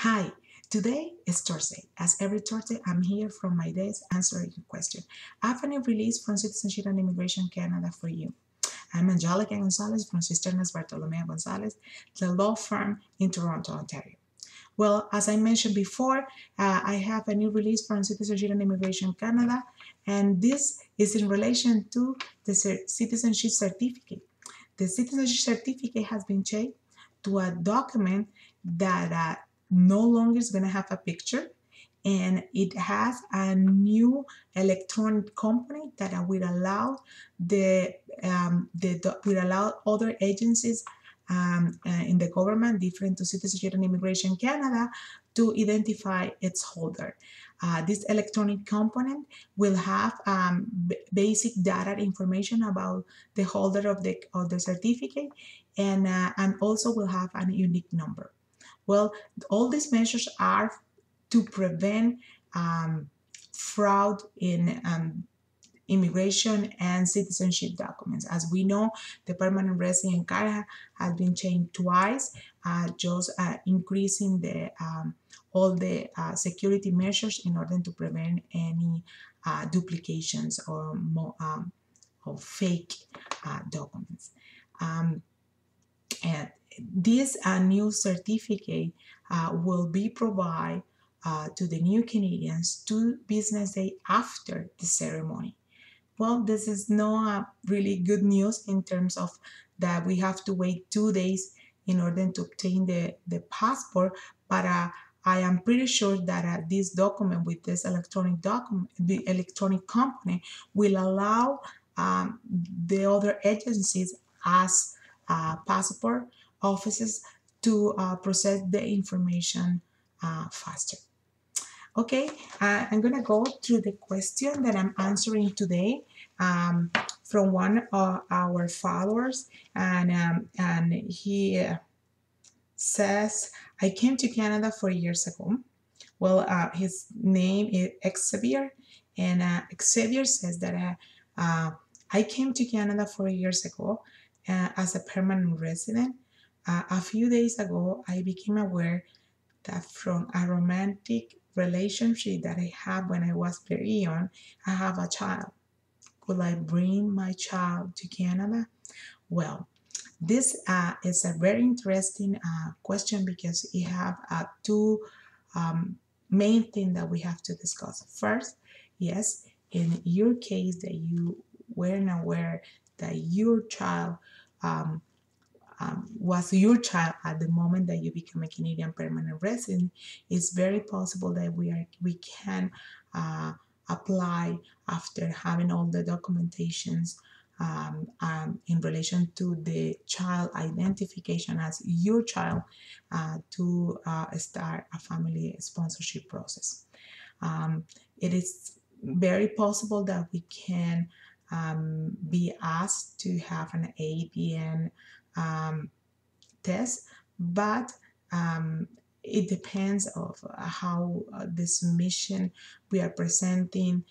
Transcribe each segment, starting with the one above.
Hi, today is Thursday. As every Thursday, I'm here from my desk answering your question. I have a new release from Citizenship and Immigration Canada for you. I'm Angelica Gonzalez from Cisternas Bartolomeo Gonzalez, the law firm in Toronto, Ontario. Well, as I mentioned before, I have a new release from Citizenship and Immigration Canada, and this is in relation to the Citizenship Certificate. The Citizenship Certificate has been changed to a document that no longer is going to have a picture, and it has a new electronic component that will allow will allow other agencies in the government different to Citizenship and Immigration Canada to identify its holder. This electronic component will have basic data information about the holder of the certificate, and also will have a unique number. Well, all these measures are to prevent fraud in immigration and citizenship documents. As we know, the permanent resident card has been changed twice, just increasing all the security measures in order to prevent any duplications or fake documents. And this new certificate will be provided to the new Canadians 2 business days after the ceremony. Well, this is not really good news in terms of that we have to wait 2 days in order to obtain the passport, but I am pretty sure that this document with this electronic document, the electronic component, will allow the other agencies as passport offices to process the information faster. Okay, I'm gonna go through the question that I'm answering today from one of our followers, and he says, I came to Canada 4 years ago. Well, his name is Xavier, and Xavier says that I came to Canada 4 years ago as a permanent resident. A few days ago, I became aware that from a romantic relationship that I had when I was very young, I have a child. Could I bring my child to Canada? Well, this is a very interesting question because you have two main things that we have to discuss. First, yes, in your case that you weren't aware that your child was your child at the moment that you become a Canadian permanent resident, it's very possible that we can apply after having all the documentations in relation to the child identification as your child to start a family sponsorship process. It is very possible that we can be asked to have an ADN test, but it depends of how the submission we are presenting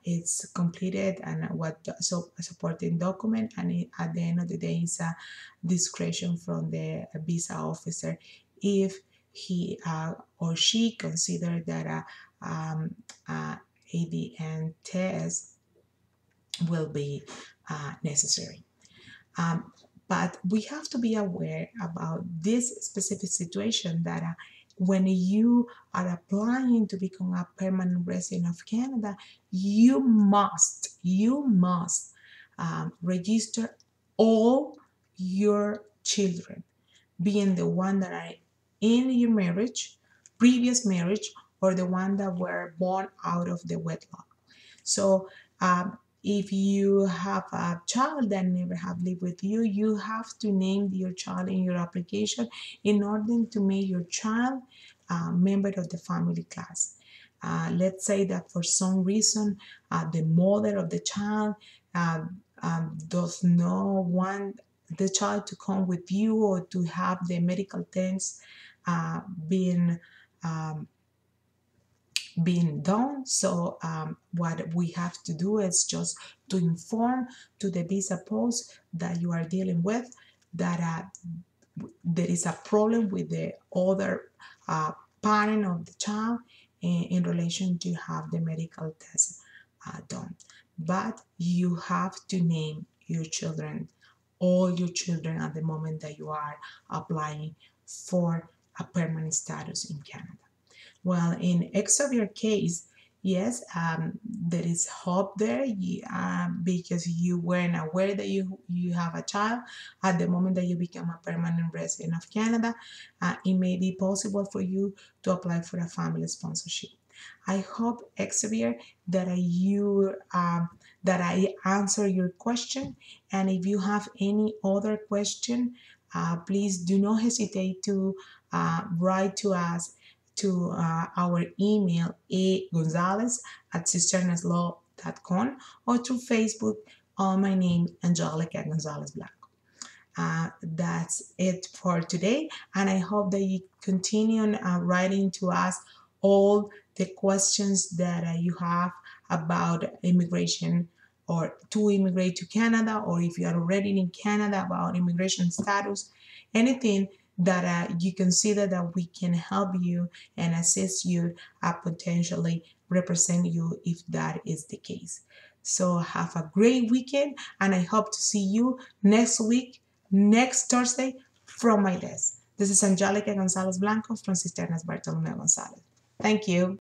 it's completed and what supporting document, and at the end of the day it's a discretion from the visa officer if he or she consider that ADN test will be necessary. But we have to be aware about this specific situation that when you are applying to become a permanent resident of Canada, you must register all your children, being the one that are in your marriage, previous marriage, or the one that were born out of the wedlock. So if you have a child that never have lived with you, you have to name your child in your application in order to make your child a member of the family class. Let's say that for some reason the mother of the child does not want the child to come with you or to have the medical tests being done. So what we have to do is just to inform to the visa post that you are dealing with that there is a problem with the other parent of the child in relation to have the medical test done. But you have to name your children, all your children, at the moment that you are applying for a permanent status in Canada. Well, in your case, yes, there is hope there, because you weren't aware that you have a child at the moment that you become a permanent resident of Canada. It may be possible for you to apply for a family sponsorship. I hope, Xavier, that I answer your question. And if you have any other question, please do not hesitate to write to us to our email Gonzalez at cisternaslaw.com, or through Facebook on my name, Angelica Gonzalez-Blanco. That's it for today, and I hope that you continue writing to us all the questions that you have about immigration, or to immigrate to Canada, or if you are already in Canada, about immigration status, anything that you consider that we can help you and assist you, potentially represent you if that is the case. So have a great weekend, and I hope to see you next week, next Thursday, from my desk. This is Angelica Gonzalez Blanco from Cisternas Bartolomeo Gonzalez. Thank you.